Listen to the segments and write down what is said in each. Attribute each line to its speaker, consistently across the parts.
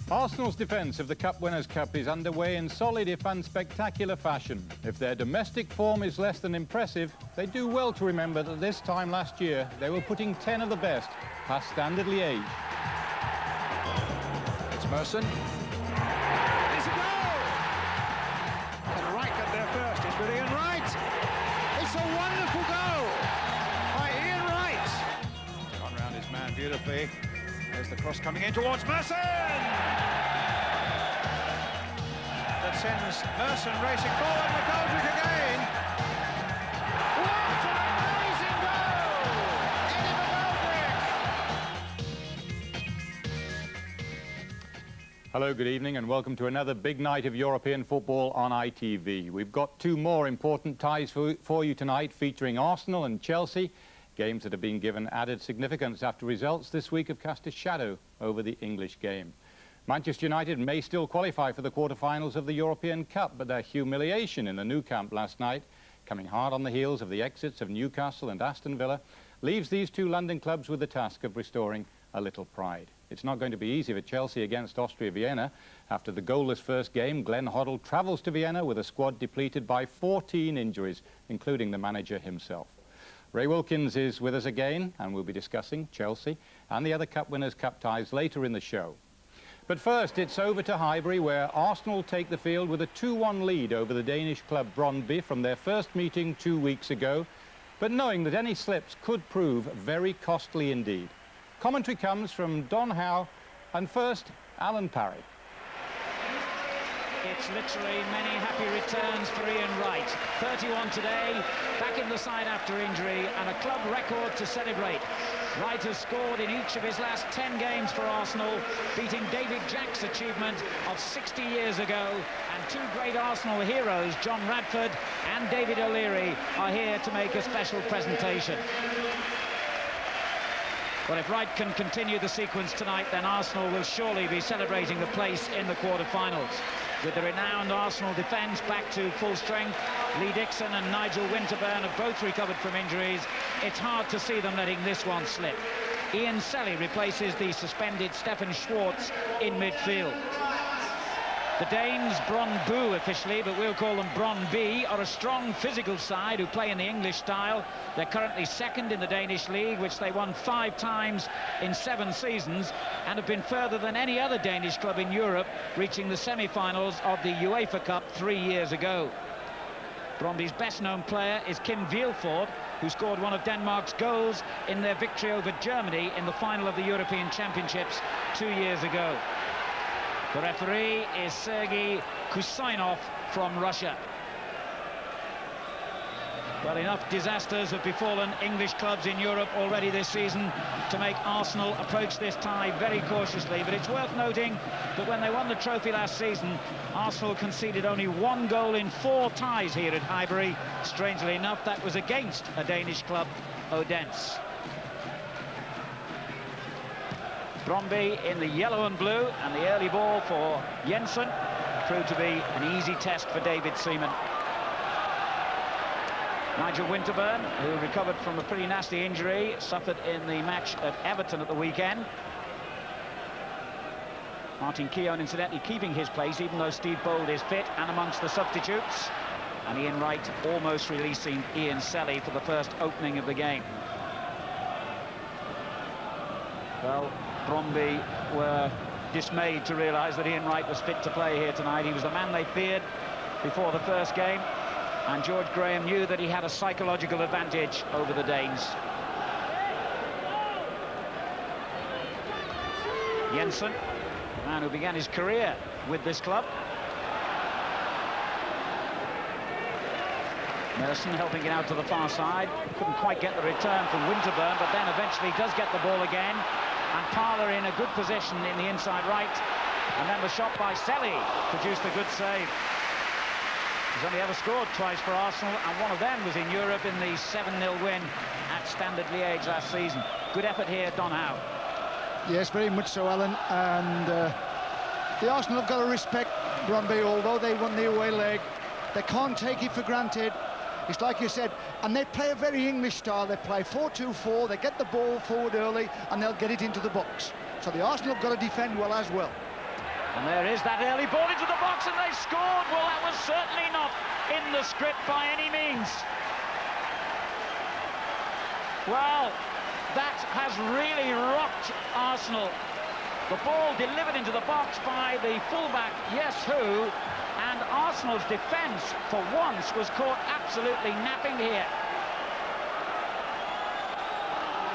Speaker 1: Arsenal's defence of the Cup Winners' Cup is underway in solid, if unspectacular fashion. If their domestic form is less than impressive, they do well to remember that this time last year they were putting 10 of the best past Standard Liège.
Speaker 2: It's Merson. It's a goal! And Wright got there first. It's with Ian Wright. It's a wonderful goal by Ian Wright. Got round his man beautifully. There's the cross coming in towards Merson! That sends Merson racing forward. McGoldrick again. What an amazing goal! Eddie McGoldrick!
Speaker 1: Hello, good evening and welcome to another big night of European football on ITV. We've got two more important ties for you tonight, featuring Arsenal and Chelsea. Games that have been given added significance after results this week have cast a shadow over the English game. Manchester United may still qualify for the quarter-finals of the European Cup, but their humiliation in the Nou Camp last night, coming hard on the heels of the exits of Newcastle and Aston Villa, leaves these two London clubs with the task of restoring a little pride. It's not going to be easy for Chelsea against Austria Vienna. After the goalless first game, Glenn Hoddle travels to Vienna with a squad depleted by 14 injuries, including the manager himself. Ray Wilkins is with us again, and we'll be discussing Chelsea and the other Cup Winners' Cup ties later in the show. But first, it's over to Highbury, where Arsenal take the field with a 2-1 lead over the Danish club Brondby from their first meeting 2 weeks ago, but knowing that any slips could prove very costly indeed. Commentary comes from Don Howe, and first, Alan Parry.
Speaker 3: It's literally many happy returns for Ian Wright. 31 today, back in the side after injury, and a club record to celebrate. Wright has scored in each of his last 10 games for Arsenal, beating David Jack's achievement of 60 years ago. And two great Arsenal heroes, John Radford and David O'Leary, are here to make a special presentation. Well, if Wright can continue the sequence tonight, then Arsenal will surely be celebrating the place in the quarter-finals. With the renowned Arsenal defence back to full strength, Lee Dixon and Nigel Winterburn have both recovered from injuries. It's hard to see them letting this one slip. Ian Selly replaces the suspended Stefan Schwartz in midfield. The Danes, Brondby officially, but we'll call them Brondby, are a strong physical side who play in the English style. They're currently second in the Danish league, which they won 5 times in 7 seasons, and have been further than any other Danish club in Europe, reaching the semi-finals of the UEFA Cup 3 years ago. Brondby's best-known player is Kim Vielford, who scored one of Denmark's goals in their victory over Germany in the final of the European Championships 2 years ago. The referee is Sergei Kusainov from Russia. Well, enough disasters have befallen English clubs in Europe already this season to make Arsenal approach this tie very cautiously. But it's worth noting that when they won the trophy last season, Arsenal conceded only 1 goal in 4 ties here at Highbury. Strangely enough, that was against a Danish club, Odense. Brondby in the yellow and blue, and the early ball for Jensen proved to be an easy test for David Seaman. Nigel Winterburn, who recovered from a pretty nasty injury, suffered in the match at Everton at the weekend. Martin Keown, incidentally, keeping his place, even though Steve Bold is fit and amongst the substitutes. And Ian Wright almost releasing Ian Selly for the first opening of the game. Well, Brondby were dismayed to realise that Ian Wright was fit to play here tonight. He was the man they feared before the first game, and George Graham knew that he had a psychological advantage over the Danes. Jensen, the man who began his career with this club. Merson helping it out to the far side. Couldn't quite get the return from Winterburn, but then eventually does get the ball again. And Parler in a good position in the inside right. And then the shot by Selly produced a good save. He's only ever scored twice for Arsenal, and one of them was in Europe in the 7-0 win at Standard Liège last season. Good effort here, Don Howe.
Speaker 4: Yes, very much so, Alan. And the Arsenal have got to respect Brondby, although they won the away leg. They can't take it for granted. It's like you said, and they play a very English style. They play 4-2-4, they get the ball forward early, and they'll get it into the box. So the Arsenal have got to defend well as well.
Speaker 3: And there is that early ball into the box, and they scored. Well, that was certainly not in the script by any means. Well, that has really rocked Arsenal. The ball delivered into the box by the fullback, Yes Who, and Arsenal's defence, for once, was caught absolutely napping here.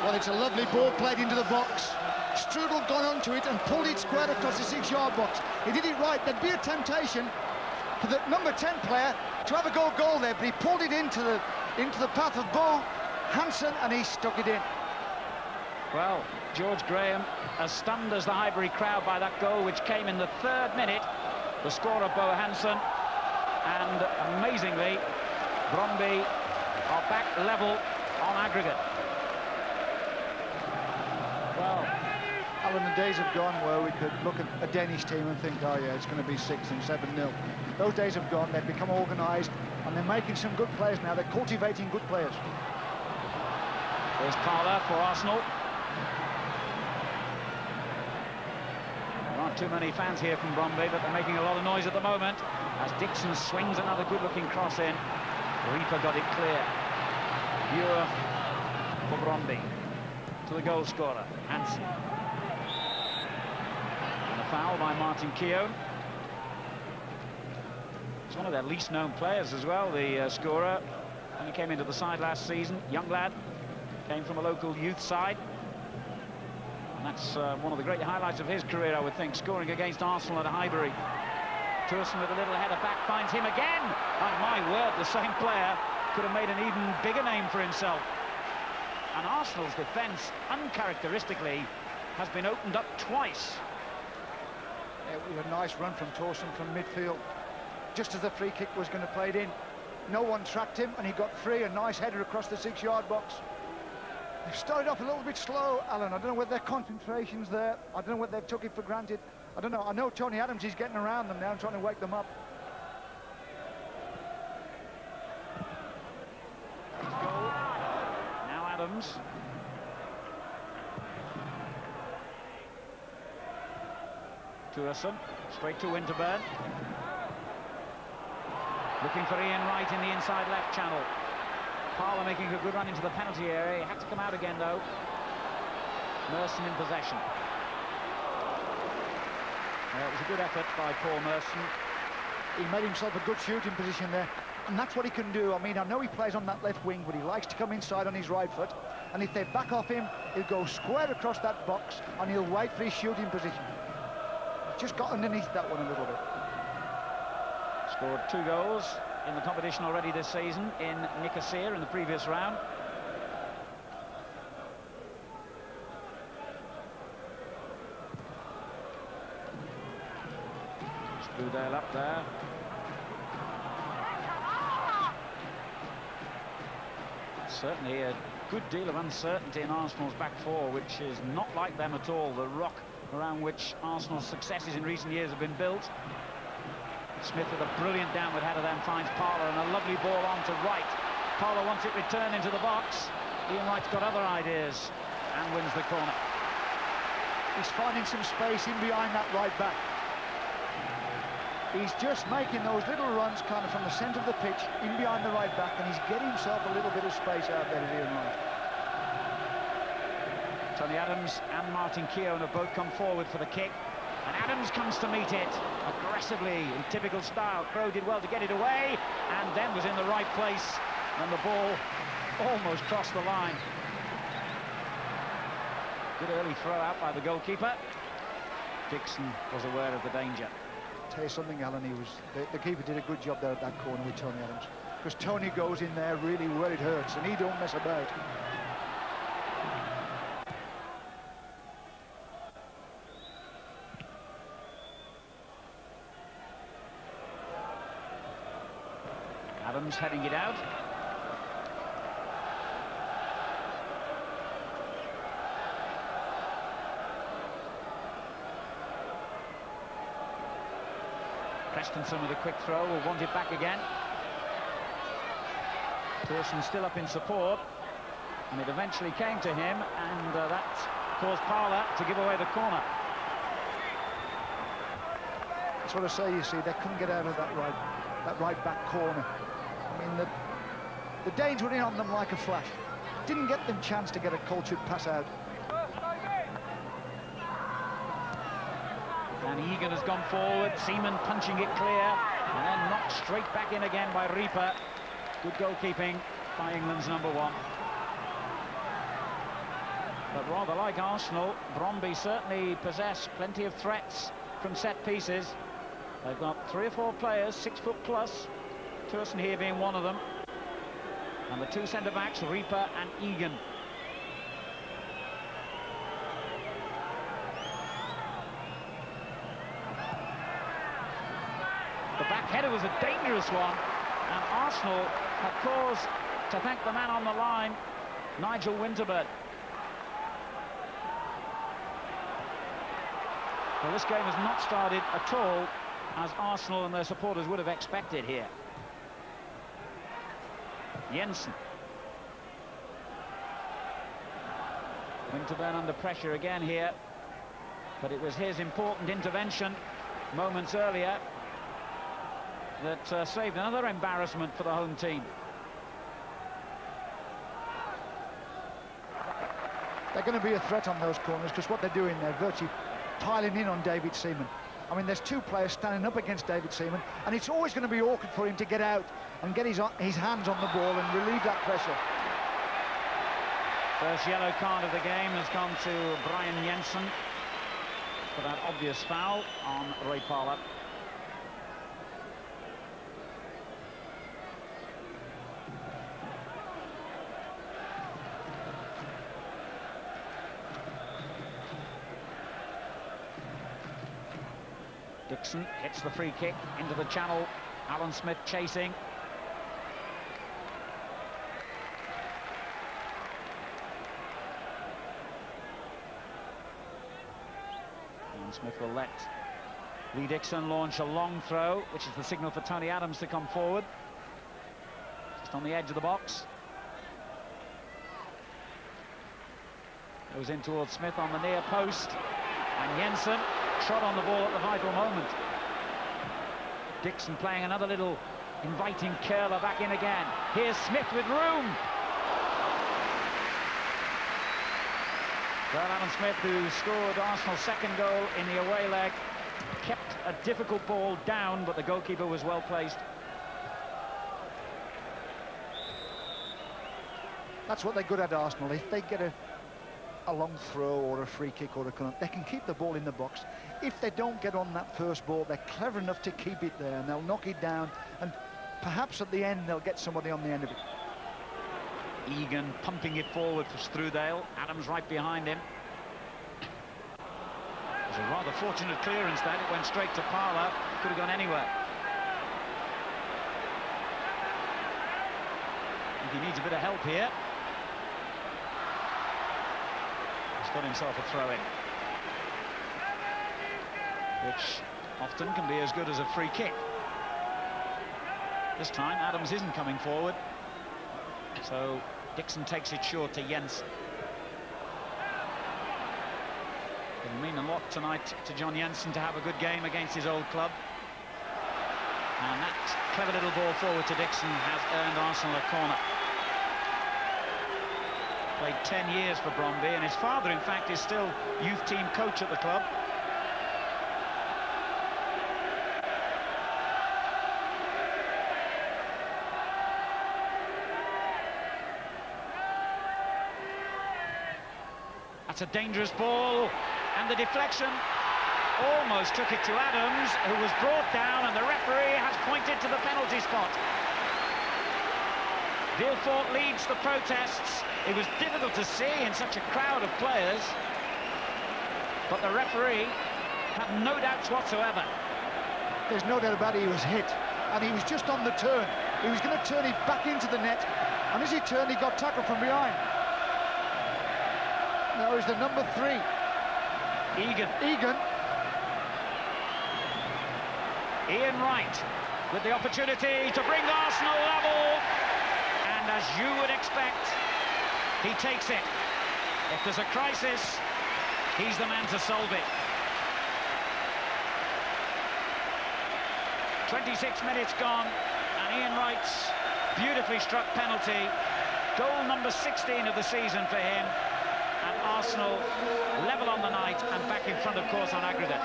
Speaker 4: Well, it's a lovely ball played into the box. Strudel got onto it and pulled it square across the 6-yard box. He did it right. There'd be a temptation for the number 10 player to have a goal there, but he pulled it into the path of Bo Hansen, and he stuck it in.
Speaker 3: Well, George Graham, as stunned as the Highbury crowd by that goal, which came in the 3rd minute, the scorer Bo Hansen, and amazingly, Brondby are back level on aggregate.
Speaker 4: Well, Alan, the days have gone where we could look at a Danish team and think, oh yeah, it's going to be 6 and 7-0. Those days have gone. They've become organised, and they're making some good players now. They're cultivating good players.
Speaker 3: There's Parler for Arsenal. There aren't too many fans here from Brondby, but they're making a lot of noise at the moment as Dixon swings another good-looking cross in. Reaper got it clear. Viewer for Brondby. To the goal scorer, Hansen. And a foul by Martin Keown. He's one of their least known players as well, the scorer. Only came into the side last season, young lad. Came from a local youth side. And that's one of the great highlights of his career, I would think, scoring against Arsenal at Highbury. Thurston with a little header back, finds him again. Oh, my word, the same player could have made an even bigger name for himself. And Arsenal's defence, uncharacteristically, has been opened up twice.
Speaker 4: Yeah, it was a nice run from Thorson from midfield. Just as the free kick was going to play it in, no one tracked him, and he got free. A nice header across the 6-yard box. They've started off a little bit slow, Alan. I don't know whether their concentration's there. I don't know whether they've took it for granted. I don't know. I know Tony Adams is getting around them now and trying to wake them up.
Speaker 3: Now Adams. Thurston, straight to Winterburn. Looking for Ian Wright in the inside left channel. Parler making a good run into the penalty area. He had to come out again, though. Merson in possession. It was a good effort by Paul Merson.
Speaker 4: He made himself a good shooting position there, and that's what he can do. I mean, I know he plays on that left wing, but he likes to come inside on his right foot, and if they back off him, he'll go square across that box, and he'll wait for his shooting position. Just got underneath that one a little bit.
Speaker 3: Scored 2 goals in the competition already this season in Nicosia in the previous round. Strudel up there. Certainly a good deal of uncertainty in Arsenal's back four, which is not like them at all, the rock around which Arsenal's successes in recent years have been built. Smith with a brilliant downward header, then finds Parler, and a lovely ball on to Wright. Parler wants it returned into the box. Ian Wright's got other ideas and wins the corner.
Speaker 4: He's finding some space in behind that right back. He's just making those little runs kind of from the centre of the pitch in behind the right back, and he's getting himself a little bit of space out there, Ian Wright.
Speaker 3: Tony Adams and Martin Keown have both come forward for the kick. And Adams comes to meet it aggressively in typical style. Crowe did well to get it away and then was in the right place, and the ball almost crossed the line. Good early throw out by the goalkeeper. Dixon was aware of the danger.
Speaker 4: I'll tell you something, Alan, the keeper did a good job there at that corner with Tony Adams, because Tony goes in there really where it hurts, and he don't mess about.
Speaker 3: Adams heading it out. Prestonson with a quick throw, will want it back again. Thurston still up in support, and it eventually came to him, and that caused Parler to give away the corner.
Speaker 4: That's what I say, you see. They couldn't get out of that right back corner. I mean, the Danes were in on them like a flash. Didn't get them chance to get a cultured pass out.
Speaker 3: And Egan has gone forward, Seaman punching it clear, and then knocked straight back in again by Reaper. Good goalkeeping by England's number 1. But rather like Arsenal, Brondby certainly possess plenty of threats from set pieces. They've got 3 or 4 players, 6 foot plus, Turson here being one of them. And the 2 centre-backs, Reaper and Egan. The back header was a dangerous one, and Arsenal have cause to thank the man on the line, Nigel Winterbird. Well, this game has not started at all as Arsenal and their supporters would have expected here. Jensen. Winterburn under pressure again here, but it was his important intervention moments earlier that saved another embarrassment for the home team.
Speaker 4: They're going to be a threat on those corners, because what they're doing, they're virtually piling in on David Seaman. I mean, there's 2 players standing up against David Seaman, and it's always going to be awkward for him to get out and get his hands on the ball and relieve that pressure.
Speaker 3: First yellow card of the game has gone to Brian Jensen for that obvious foul on Roy Parler. Dixon hits the free kick into the channel. Alan Smith chasing. Alan Smith will let Lee Dixon launch a long throw, which is the signal for Tony Adams to come forward. Just on the edge of the box. Goes in towards Smith on the near post. And Jensen shot on the ball at the vital moment. Dixon playing another little inviting curler back in again. Here's Smith with room. Well, Alan Smith, who scored Arsenal's 2nd goal in the away leg, kept a difficult ball down, but the goalkeeper was well placed.
Speaker 4: That's what they're good at, Arsenal. If they get a long throw or a free kick or a corner, they can keep the ball in the box. If they don't get on that first ball, they're clever enough to keep it there, and they'll knock it down, and perhaps at the end they'll get somebody on the end of it.
Speaker 3: Egan pumping it forward for Strudale. Adams right behind him. It was a rather fortunate clearance that. It went straight to Parler. Could have gone anywhere. I think he needs a bit of help here. He's got himself a throw-in, which often can be as good as a free kick. This time Adams isn't coming forward, so Dixon takes it short to Jensen. It'll mean a lot tonight to John Jensen to have a good game against his old club. And that clever little ball forward to Dixon has earned Arsenal a corner. Played 10 years for Brondby, and his father, in fact, is still youth team coach at the club. That's a dangerous ball, and the deflection almost took it to Adams, who was brought down, and the referee has pointed to the penalty spot. Villefort leads the protests. It was difficult to see in such a crowd of players, but the referee had no doubts whatsoever.
Speaker 4: There's no doubt about it, he was hit, and he was just on the turn. He was going to turn it back into the net, and as he turned, he got tackled from behind. Now is the number 3.
Speaker 3: Egan. Ian Wright with the opportunity to bring Arsenal level. And as you would expect, he takes it. If there's a crisis, he's the man to solve it. 26 minutes gone, and Ian Wright's beautifully struck penalty, goal number 16 of the season for him, and Arsenal level on the night and back in front, of course, on aggregate.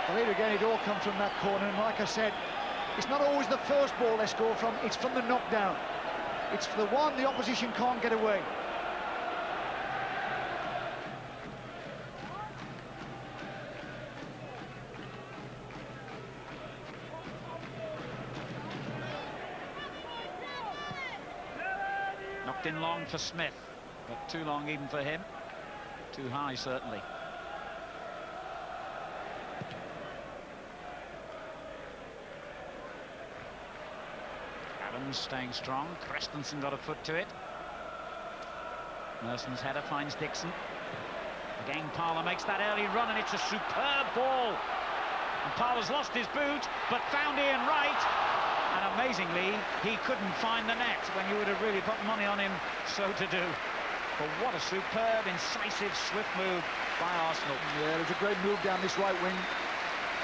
Speaker 4: Well, here again, it all comes from that corner, and like I said, it's not always the first ball they score from, it's from the knockdown. It's the one the opposition can't get away.
Speaker 3: Knocked in long for Smith, but too long even for him. Too high, certainly. Adams staying strong. Christensen got a foot to it. Merson's header finds Dixon. Again, Parler makes that early run, and it's a superb ball. And Parler's lost his boot, but found Ian Wright. And amazingly, he couldn't find the net when you would have really put money on him so to do. But what a superb, incisive, swift move by Arsenal.
Speaker 4: Yeah, it was a great move down this right wing.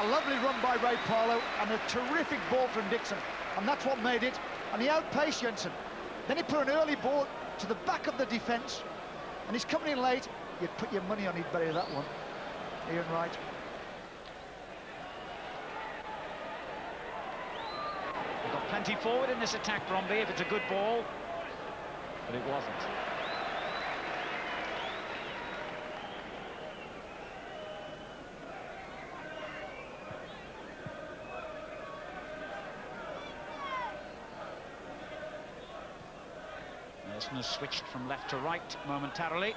Speaker 4: A lovely run by Ray Parlow and a terrific ball from Dixon. And that's what made it. And he outpaced Jensen. Then he put an early ball to the back of the defence. And he's coming in late. You'd put your money on he'd bury that one. Ian Wright.
Speaker 3: They've got plenty forward in this attack, Brondby, if it's a good ball. But it wasn't. Nelson has switched from left to right momentarily,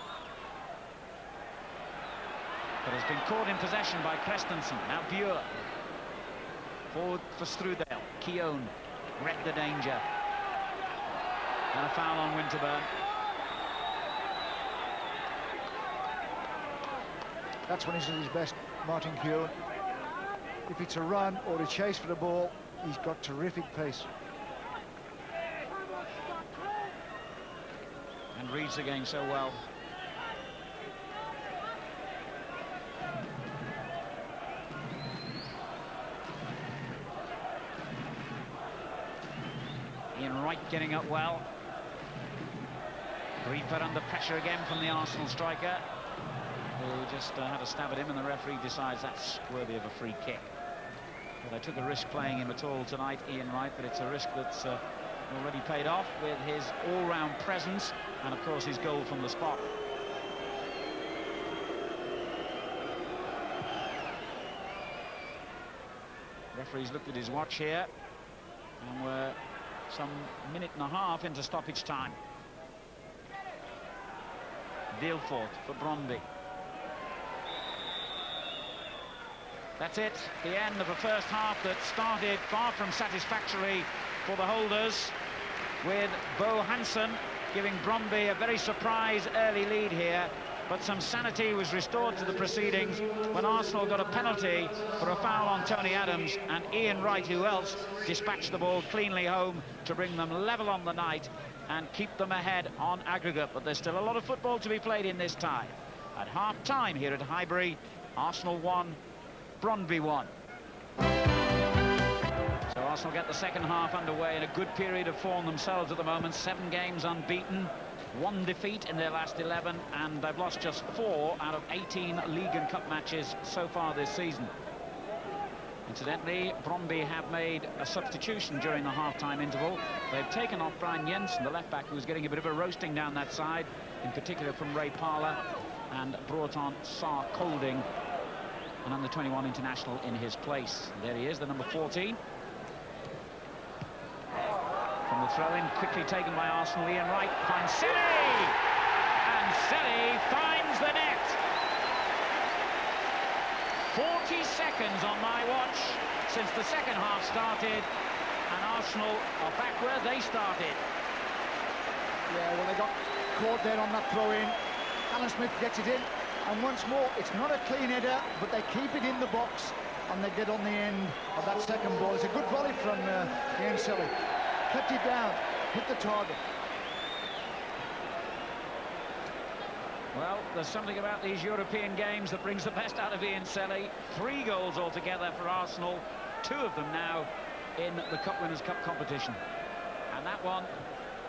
Speaker 3: but has been caught in possession by Christensen. Now Bure. Forward for Strudel. Keown read the danger. And a foul on Winterburn.
Speaker 4: That's when he's at his best, Martin Keown. If it's a run or a chase for the ball, he's got terrific pace.
Speaker 3: And reads the game so well. Ian Wright getting up well. Briefer under pressure again from the Arsenal striker, who just had a stab at him, and the referee decides that's worthy of a free kick. Well, they took a risk playing him at all tonight, Ian Wright, but it's a risk that's already paid off with his all-round presence and, of course, his goal from the spot. Referee's looked at his watch here, and we're some minute and a half into stoppage time. Vilfort for Brondby. That's it, the end of a first half that started far from satisfactory for the holders, with Bo Hansen giving Brondby a very surprise early lead here, but some sanity was restored to the proceedings when Arsenal got a penalty for a foul on Tony Adams, and Ian Wright, who else, dispatched the ball cleanly home to bring them level on the night and keep them ahead on aggregate. But there's still a lot of football to be played in this tie. At half-time here at Highbury, Arsenal 1, Brondby 1. So Arsenal get the second half underway in a good period of form themselves at the moment. 7 games unbeaten, 1 defeat in their last 11, and they've lost just 4 out of 18 league and cup matches so far this season. Incidentally, Brondby have made a substitution during the half-time interval. They've taken off Brian Jensen, the left-back, who was getting a bit of a roasting down that side, in particular from Ray Parler, and brought on Sar Colding, an under-21 international, in his place. And there he is, the number 14. From the throw-in, quickly taken by Arsenal, Ian Wright finds Selly! And Selly finds the net! 40 seconds on my watch since the second half started, and Arsenal are back where they started.
Speaker 4: Yeah, well, they got caught there on that throw-in. Alan Smith gets it in, and once more, it's not a clean header, but they keep it in the box, and they get on the end of that second ball. It's a good volley from Ian Selly. Kept it down, hit the target.
Speaker 3: Well, there's something about these European games that brings the best out of Ian Selly. 3 goals altogether for Arsenal, 2 of them now in the Cup Winners' Cup competition. And that one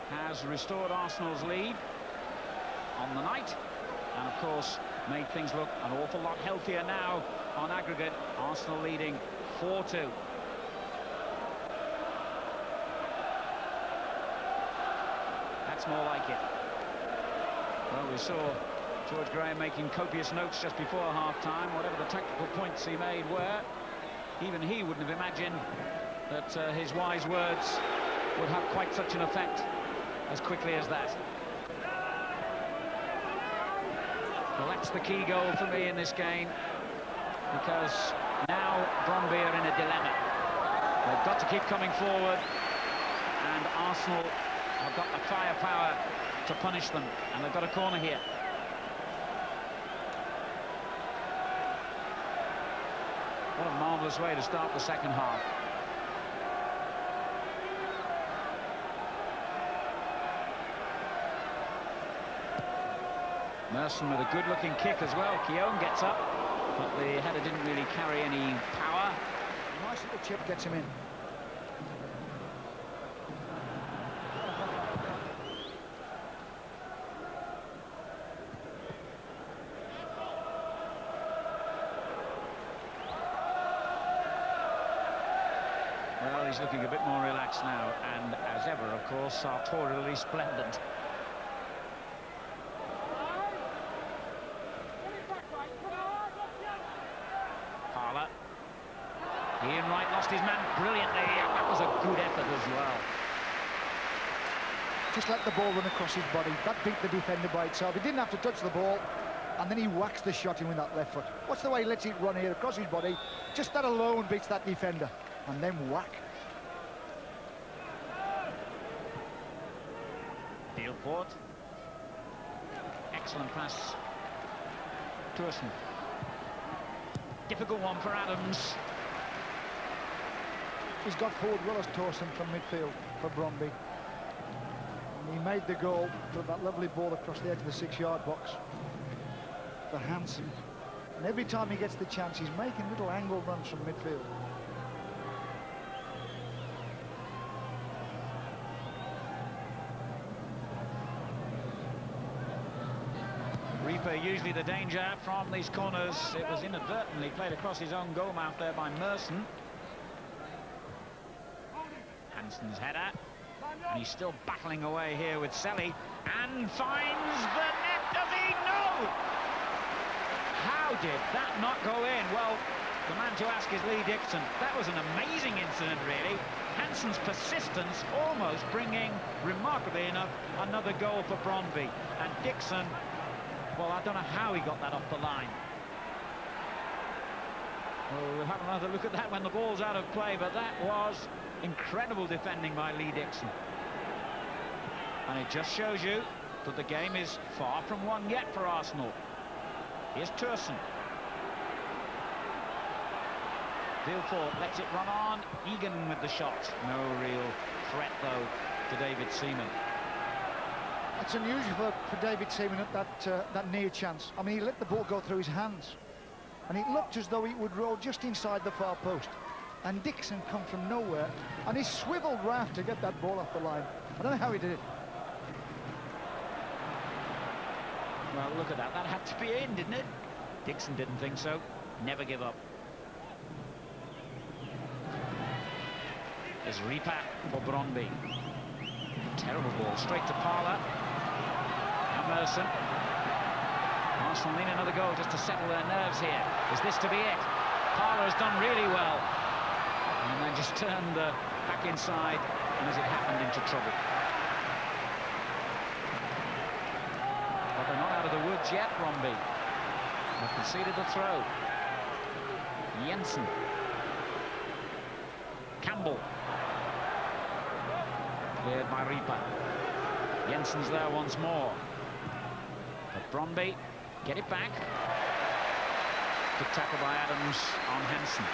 Speaker 3: has restored Arsenal's lead on the night, and of course made things look an awful lot healthier now on aggregate. Arsenal leading 4-2. That's more like it. Well, we saw George Graham making copious notes just before half-time. Whatever the tactical points he made were, even he wouldn't have imagined that his wise words would have quite such an effect as quickly as that. Well, that's the key goal for me in this game, because now Brondby are in a dilemma. They've got to keep coming forward, and Arsenal have got the firepower to punish them, and they've got a corner here. What a marvellous way to start the second half. Merson with a good-looking kick as well. Keown gets up, but the header didn't really carry any power.
Speaker 4: Nice little chip gets him in.
Speaker 3: Well, he's looking a bit more relaxed now, and as ever, of course, sartorially splendid. Ian Wright lost his man brilliantly, and that was a good effort as well.
Speaker 4: Just let the ball run across his body. That beat the defender by itself. He didn't have to touch the ball, and then he whacks the shot in with that left foot. What's the way he lets it run here across his body? Just that alone beats that defender, and then whack.
Speaker 3: Dealport. Excellent pass. Tourson. Difficult one for Adams.
Speaker 4: He's got forward well as Tourson from midfield for Brondby. And he made the goal with that lovely ball across the edge of the 6-yard box for Hansen. And every time he gets the chance, he's making little angle runs from midfield.
Speaker 3: Reaper usually the danger from these corners. It was inadvertently played across his own goal mouth there by Merson. Hansen's header, and he's still battling away here with Selly, and finds the net. Does he? No! How did that not go in? Well, the man to ask is Lee Dixon. That was an amazing incident, really. Hansen's persistence almost bringing, remarkably enough, another goal for Brondby. And Dixon, well, I don't know how he got that off the line. Well, we'll have another look at that when the ball's out of play, but that was incredible defending by Lee Dixon. And it just shows you that the game is far from won yet for Arsenal. Here's Tourson. Vilfort lets it run on. Egan with the shot. No real threat, though, to David Seaman.
Speaker 4: It's unusual for David Seaman at that near chance. I mean, he let the ball go through his hands, and it looked as though it would roll just inside the far post. And Dixon come from nowhere, and he swiveled round to get that ball off the line. I don't know how he did it.
Speaker 3: Well, look at that. That had to be in, didn't it? Dixon didn't think so. Never give up. There's Reaper for Brondby. Terrible ball. Straight to Parler. Merson. Arsenal need another goal just to settle their nerves here. Is this to be it? Parler has done really well, and then just turned back inside, and as it happened, into trouble. But they're not out of the woods yet, Brondby. They've conceded the throw. Jensen. Campbell. Cleared by Reaper. Jensen's there once more. But Brondby get it back. Good tackle by Adams on Hansen.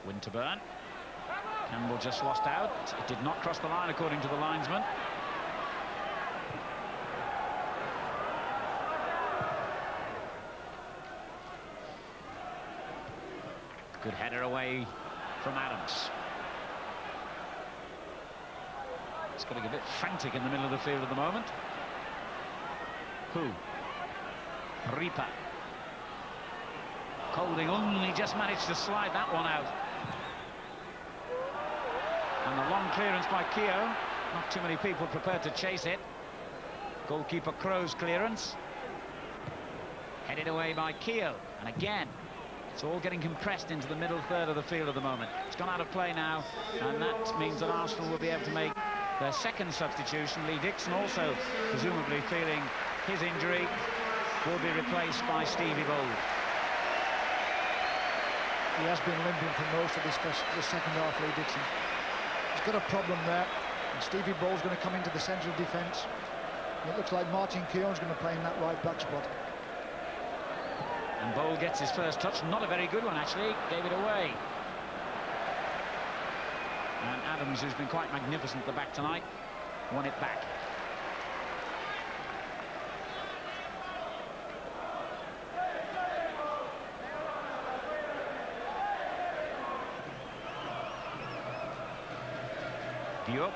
Speaker 3: Winterburn. Campbell just lost out. It did not cross the line according to the linesman. Good header away from Adams. It's got to get a bit frantic in the middle of the field at the moment. Who? Ripa. Colding only just managed to slide that one out. And a long clearance by Keogh. Not too many people prepared to chase it. Goalkeeper Crow's clearance. Headed away by Keogh. And again, it's all getting compressed into the middle third of the field at the moment. It's gone out of play now, and that means that Arsenal will be able to make their second substitution. Lee Dixon, also presumably feeling his injury, will be replaced by Stevie Bold.
Speaker 4: He has been limping for most of the second half, Lee Dixon. He's got a problem there, and Stevie Bold's going to come into the centre of defence. It looks like Martin Keown's going to play in that right back spot.
Speaker 3: And Bold gets his first touch, not a very good one actually, gave it away. And Adams, who's been quite magnificent at the back tonight, won it back. Diop.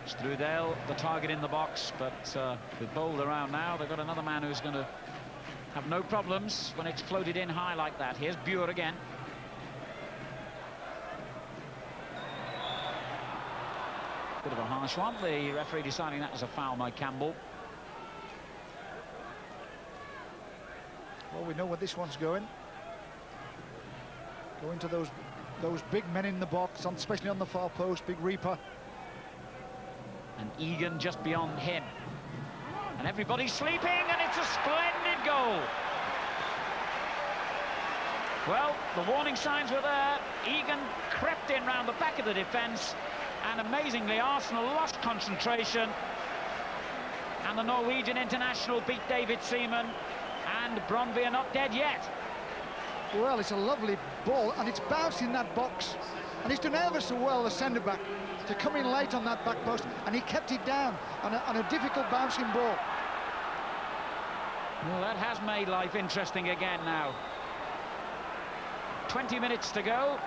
Speaker 3: Strudel, the target in the box, but with Bold around now, they've got another man who's going to have no problems when it's floated in high like that. Here's Bure again. Bit of a harsh one. The referee deciding that was a foul by Campbell.
Speaker 4: Well, we know where this one's going. Going to those big men in the box, especially on the far post, big Reaper.
Speaker 3: And Egan just beyond him. And everybody's sleeping, and it's a splendid goal. Well, the warning signs were there. Egan crept in round the back of the defence, and amazingly Arsenal lost concentration, and the Norwegian international beat David Seaman, and Brondby are not dead yet.
Speaker 4: Well, it's a lovely ball, and it's bounced in that box, and he's done ever so well, the centre-back, to come in late on that back post, and he kept it down on a difficult bouncing ball.
Speaker 3: Well, that has made life interesting again now. 20 minutes to go.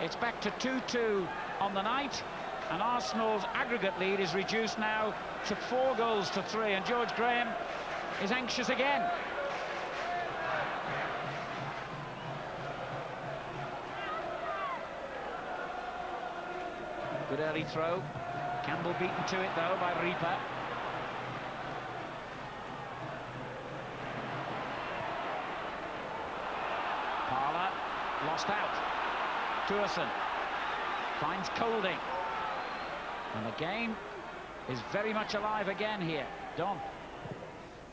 Speaker 3: It's back to 2-2 on the night, and Arsenal's aggregate lead is reduced now to 4-3, and George Graham is anxious again. Good early throw. Campbell beaten to it though by Reaper. Parler lost out. Tuerson finds Colding, and the game is very much alive again here. Don.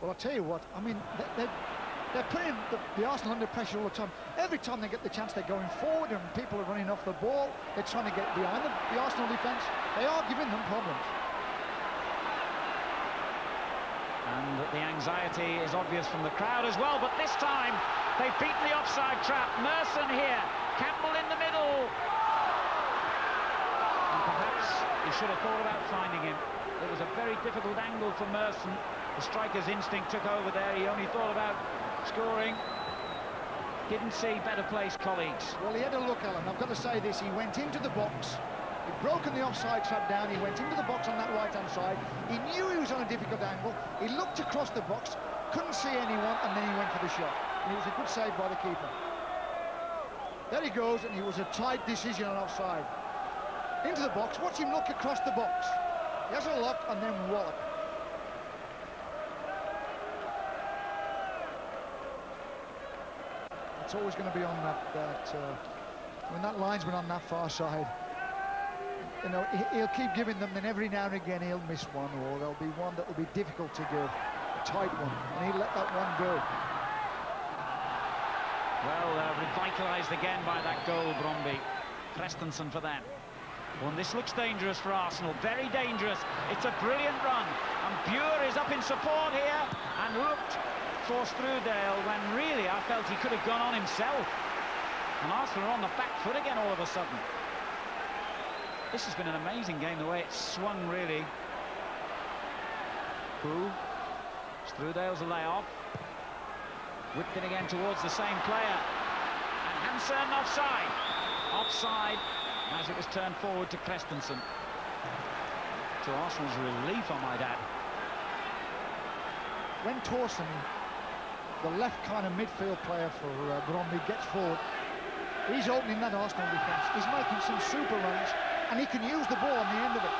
Speaker 4: Well, I'll tell you what, I mean, they're putting the Arsenal under pressure all the time. Every time they get the chance, they're going forward, and people are running off the ball. They're trying to get behind the Arsenal defence. They are giving them problems.
Speaker 3: And the anxiety is obvious from the crowd as well, but this time they've beaten the offside trap. Merson here, Campbell in the middle. And perhaps he should have thought about finding him. It was a very difficult angle for Merson. The striker's instinct took over there. He only thought about scoring. Didn't see better placed colleagues.
Speaker 4: Well, he had a look, Alan. I've got to say this. He went into the box. He'd broken the offside trap down. He went into the box on that right-hand side. He knew he was on a difficult angle. He looked across the box, couldn't see anyone, and then he went for the shot. And it was a good save by the keeper. There he goes, and it was a tight decision on offside. Into the box. Watch him look across the box. He has a look, and then wallop. It's always going to be on when that linesman on that far side, you know, he'll keep giving them, then every now and again he'll miss one, or there'll be one that will be difficult to give, a tight one, and he'll let that one go.
Speaker 3: Well, revitalised again by that goal, Brondby. Christensen for them. Well, this looks dangerous for Arsenal, very dangerous. It's a brilliant run, and Bure is up in support here, and looked for Strudel when really I felt he could have gone on himself. And Arsenal are on the back foot again all of a sudden. This has been an amazing game, the way it's swung, really. Who? Strudel's a layoff. Whipped it again towards the same player. And Hansen offside. Offside as it was turned forward to Christensen. To Arsenal's relief, I might add.
Speaker 4: When Torsen, the left kind of midfield player for Brondby, gets forward, he's opening that Arsenal defence. He's making some super runs, and he can use the ball on the end of it.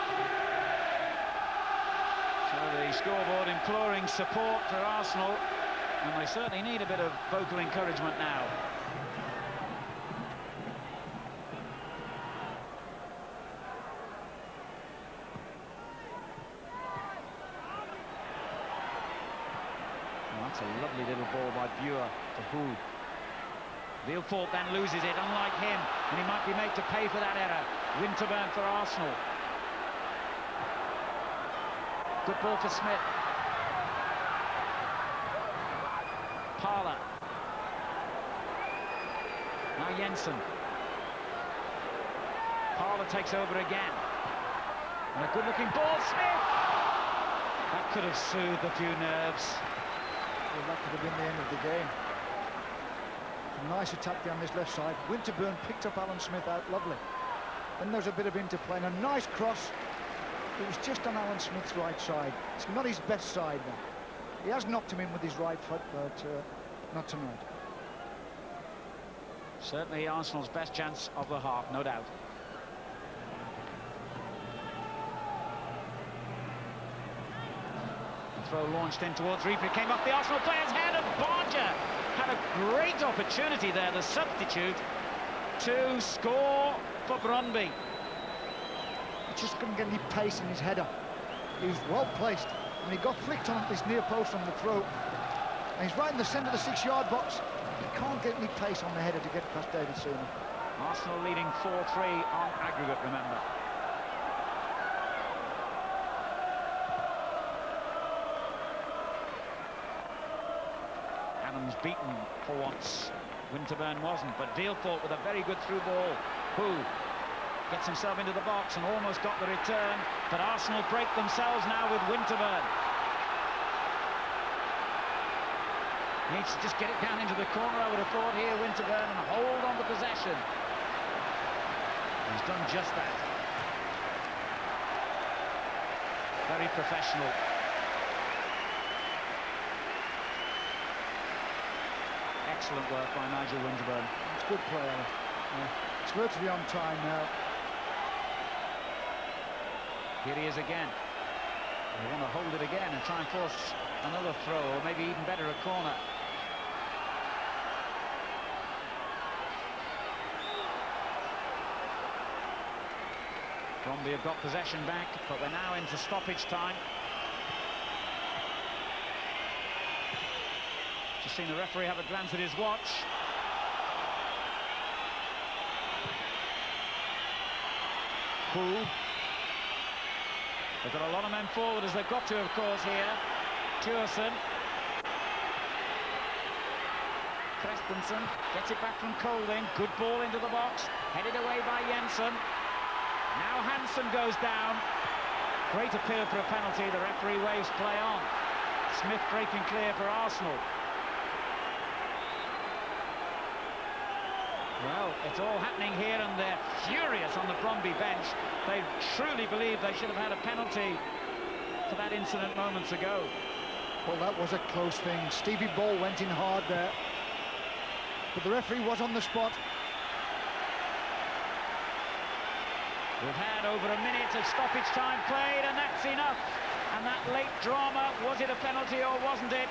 Speaker 3: So the scoreboard imploring support for Arsenal, and they certainly need a bit of vocal encouragement now. That's a lovely little ball by Buer to Hu. Vilfort then loses it, unlike him, and he might be made to pay for that error. Winterburn for Arsenal. Good ball for Smith. Parler. Now Jensen. Parler takes over again. And a good-looking ball, Smith! That could have soothed a few nerves.
Speaker 4: Well, that could have been the end of the game. A nice attack down this left side. Winterburn picked up Alan Smith out, lovely. Then there's a bit of interplay and a nice cross. It was just on Alan Smith's right side. It's not his best side now. He has knocked him in with his right foot, but not tonight.
Speaker 3: Certainly Arsenal's best chance of the half, no doubt. The throw launched in towards Reaper, came off the Arsenal player's head, and Barger had a great opportunity there, the substitute, to score for Brondby.
Speaker 4: He just couldn't get any pace in his header. He was well placed, and he got flicked on this near post from the throw. And he's right in the centre of the 6-yard box. He can't get any pace on the header to get past David Seaman.
Speaker 3: Arsenal leading 4-3 on aggregate, remember. Adams beaten for once. Winterburn wasn't, but Vilfort with a very good through ball. Who gets himself into the box and almost got the return, but Arsenal break themselves now with Winterburn. Needs to just get it down into the corner, I would have thought here, Winterburn, and hold on the possession. He's done just that. Very professional. Excellent work by Nigel Winterburn.
Speaker 4: It's good play, Alan. Yeah. It's virtually on time now.
Speaker 3: Here he is again. They want to hold it again and try and force another throw, or maybe even better, a corner. Brondby have got possession back, but we're now into stoppage time. Just seen the referee have a glance at his watch. Who? They've got a lot of men forward, as they've got to, of course, here. Tuursen. Christensen gets it back from Colding. Good ball into the box. Headed away by Jensen. Now Hansen goes down. Great appeal for a penalty. The referee waves play on. Smith breaking clear for Arsenal. Well, it's all happening here, and they're furious on the Brondby bench. They truly believe they should have had a penalty for that incident moments ago.
Speaker 4: Well, that was a close thing. Stevie Ball went in hard there, but the referee was on the spot.
Speaker 3: We've had over a minute of stoppage time played, and that's enough. And that late drama, was it a penalty or wasn't it?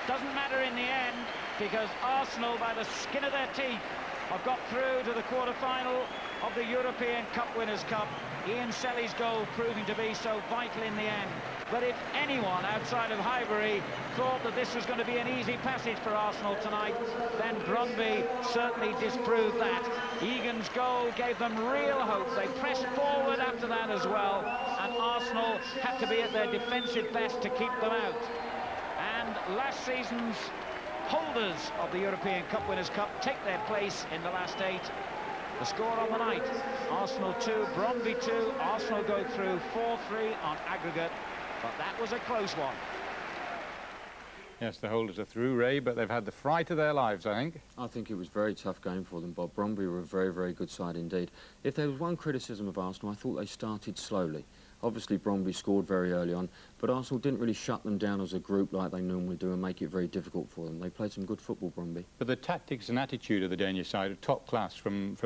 Speaker 3: Doesn't matter in the end, because Arsenal, by the skin of their teeth, have got through to the quarter-final of the European Cup Winners' Cup. Ian Selly's goal proving to be so vital in the end. But if anyone outside of Highbury thought that this was going to be an easy passage for Arsenal tonight, then Brondby certainly disproved that. Egan's goal gave them real hope. They pressed forward after that as well, and Arsenal had to be at their defensive best to keep them out. And last season's holders of the European Cup Winners' Cup take their place in the last 8. The score on the night, Arsenal 2, Brondby 2. Arsenal go through 4-3 on aggregate, but that was a close one.
Speaker 1: Yes, the holders are through, Ray, but they've had the fright of their lives, I think.
Speaker 5: I think it was a very tough game for them, Bob. Brondby were a very, very good side indeed. If there was one criticism of Arsenal, I thought they started slowly. Obviously, Brondby scored very early on, but Arsenal didn't really shut them down as a group like they normally do and make it very difficult for them. They played some good football, Brondby.
Speaker 1: But the tactics and attitude of the Danish side are top class from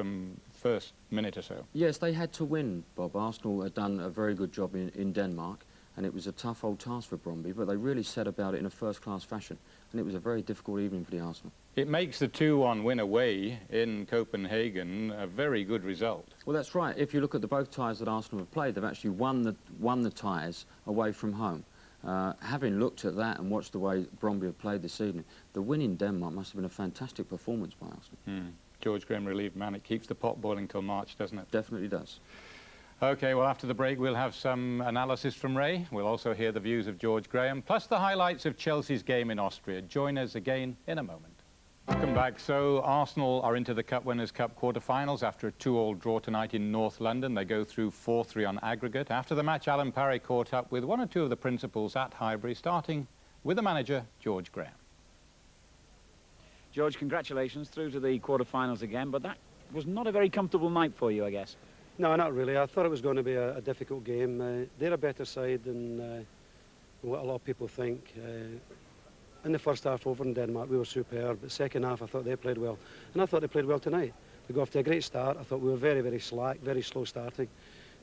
Speaker 1: first minute or so.
Speaker 5: Yes, they had to win, Bob. Arsenal had done a very good job in Denmark, and it was a tough old task for Brondby, but they really set about it in a first-class fashion, and it was a very difficult evening for the Arsenal.
Speaker 1: It makes the 2-1 win away in Copenhagen a very good result.
Speaker 5: Well, that's right. If you look at the both ties that Arsenal have played, they've actually won the ties away from home. Having looked at that and watched the way Brondby have played this evening, the win in Denmark must have been a fantastic performance by Arsenal.
Speaker 1: George Graham relieved man. It keeps the pot boiling till March, doesn't it?
Speaker 5: Definitely does.
Speaker 1: OK, well, after the break, we'll have some analysis from Ray. We'll also hear the views of George Graham, plus the highlights of Chelsea's game in Austria. Join us again in a moment. Welcome back. So Arsenal are into the Cup Winners' Cup quarter-finals after a 2-2 draw tonight in North London. They go through 4-3 on aggregate. After the match, Alan Parry caught up with one or two of the principals at Highbury, starting with the manager, George Graham.
Speaker 3: George, congratulations, through to the quarter-finals again, but that was not a very comfortable night for you, I guess.
Speaker 6: No, not really. I thought it was going to be a difficult game. They're a better side than what a lot of people think. In the first half over in Denmark, we were superb. The second half, I thought they played well. And I thought they played well tonight. They got off to a great start. I thought we were very, very slack, very slow starting.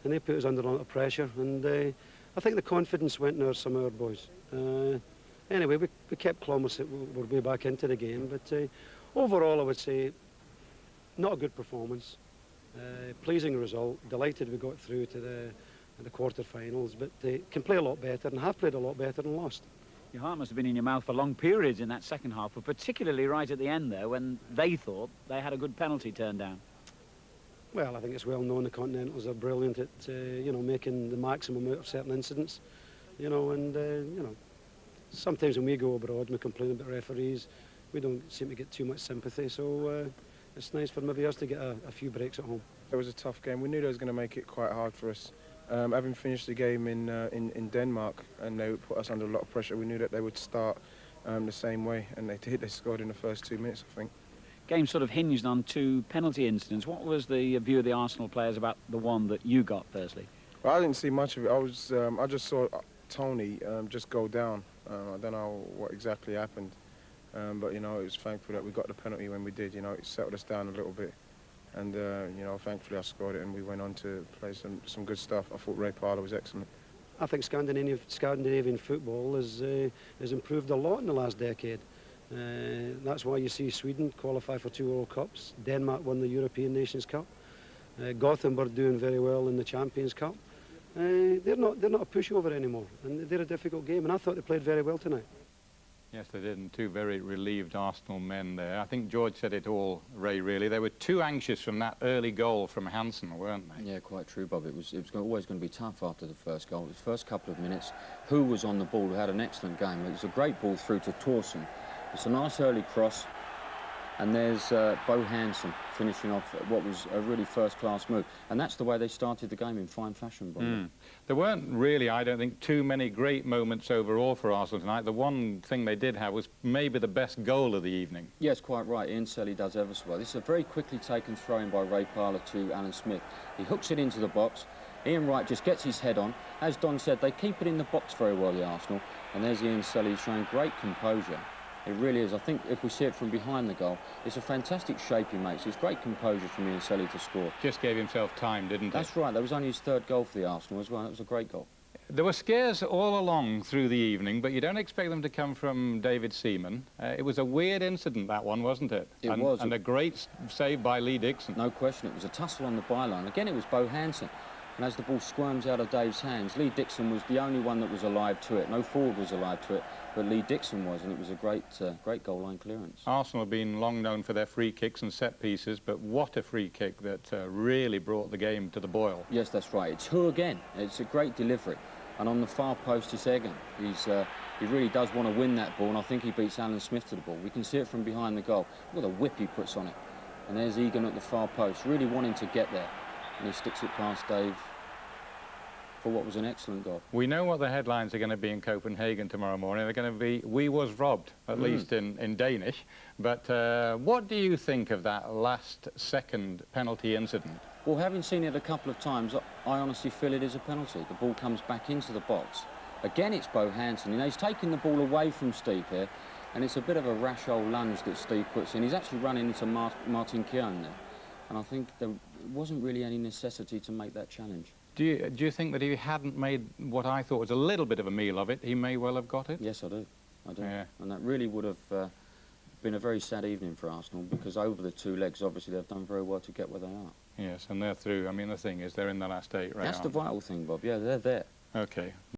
Speaker 6: And they put us under a lot of pressure. And I think the confidence went in some of our boys. Anyway, we kept Columbus. We're way back into the game. But overall, I would say, not a good performance. Pleasing result. Delighted we got through to the quarter-finals. But they can play a lot better and have played a lot better and lost.
Speaker 3: Your heart must have been in your mouth for long periods in that second half, but particularly right at the end there when they thought they had a good penalty turned down.
Speaker 6: Well, I think it's well known the Continentals are brilliant at, you know, making the maximum out of certain incidents. You know, and, you know, sometimes when we go abroad and we complain about referees, we don't seem to get too much sympathy, so it's nice for maybe us to get a few breaks at home.
Speaker 7: It was a tough game. We knew they was going to make it quite hard for us. Having finished the game in Denmark and they would put us under a lot of pressure, we knew that they would start the same way, and they did. They scored in the first 2 minutes, I think.
Speaker 3: Game sort of hinged on 2 penalty incidents. What was the view of the Arsenal players about the one that you got, firstly?
Speaker 7: Well, I didn't see much of it. I just saw Tony just go down. I don't know what exactly happened, but, you know, it was thankful that we got the penalty when we did. You know, it settled us down a little bit. And, you know, thankfully I scored it and we went on to play some good stuff. I thought Ray Parlour was excellent.
Speaker 6: I think Scandinavian football has improved a lot in the last decade. That's why you see Sweden qualify for 2 World Cups. Denmark won the European Nations Cup. Gothenburg doing very well in the Champions Cup. They're not a pushover anymore, and they're a difficult game. And I thought they played very well tonight.
Speaker 1: Yes, they did, and 2 very relieved Arsenal men there. I think George said it all, Ray, really. They were too anxious from that early goal from Hansen, weren't they?
Speaker 5: Yeah, quite true, Bob. It was always going to be tough after the first goal. The first couple of minutes, who was on the ball, who had an excellent game. It was a great ball through to Thorsen. It's a nice early cross, and there's Bo Hansen finishing off what was a really first-class move. And that's the way they started the game in fine fashion, Bob.
Speaker 1: There weren't really, I don't think, too many great moments overall for Arsenal tonight. The one thing they did have was maybe the best goal of the evening.
Speaker 5: Yes, quite right. Ian Selly does ever so well. This is a very quickly taken throw-in by Ray Parlour to Alan Smith. He hooks it into the box. Ian Wright just gets his head on. As Don said, they keep it in the box very well, the Arsenal. And there's Ian Selly showing great composure. It really is. I think if we see it from behind the goal, it's a fantastic shape he makes. It's great composure from Ian Selly to score.
Speaker 1: Just gave himself time, didn't he?
Speaker 5: That's right. That was only his 3rd goal for the Arsenal as well. That was a great goal.
Speaker 1: There were scares all along through the evening, but you don't expect them to come from David Seaman. It was a weird incident, that one, wasn't it?
Speaker 5: It was.
Speaker 1: And a great save by Lee Dixon.
Speaker 5: No question. It was a tussle on the byline. Again, it was Bo Hansen. And as the ball squirms out of Dave's hands, Lee Dixon was the only one that was alive to it. No forward was alive to it, but Lee Dixon was, and it was a great goal line clearance.
Speaker 1: Arsenal have been long known for their free kicks and set pieces, but what a free kick that really brought the game to the boil.
Speaker 5: Yes, that's right. It's Hu again. It's a great delivery. And on the far post, it's Egan. He's He really does want to win that ball, and I think he beats Alan Smith to the ball. We can see it from behind the goal. Look at the whip he puts on it. And there's Egan at the far post, really wanting to get there. And he sticks it past Dave for what was an excellent goal.
Speaker 1: We know what the headlines are going to be in Copenhagen tomorrow morning. They're going to be, "We was robbed," at least in Danish. But what do you think of that last-second penalty incident?
Speaker 5: Well, having seen it a couple of times, I honestly feel it is a penalty. The ball comes back into the box. Again, it's Bo Hansen. You know, he's taking the ball away from Steve here, and it's a bit of a rash old lunge that Steve puts in. He's actually running into Martin Kjern there, and I think there wasn't really any necessity to make that challenge.
Speaker 1: Do you think that if he hadn't made what I thought was a little bit of a meal of it, he may well have got it?
Speaker 5: Yes, I do. I do.
Speaker 1: Yeah.
Speaker 5: And that really would have been a very sad evening for Arsenal, because over the two legs, obviously, they've done very well to get where they are.
Speaker 1: Yes, and they're through. I mean, the thing is, they're in the last 8, right?
Speaker 5: That's the vital thing, Bob. Yeah, they're there.
Speaker 1: Okay.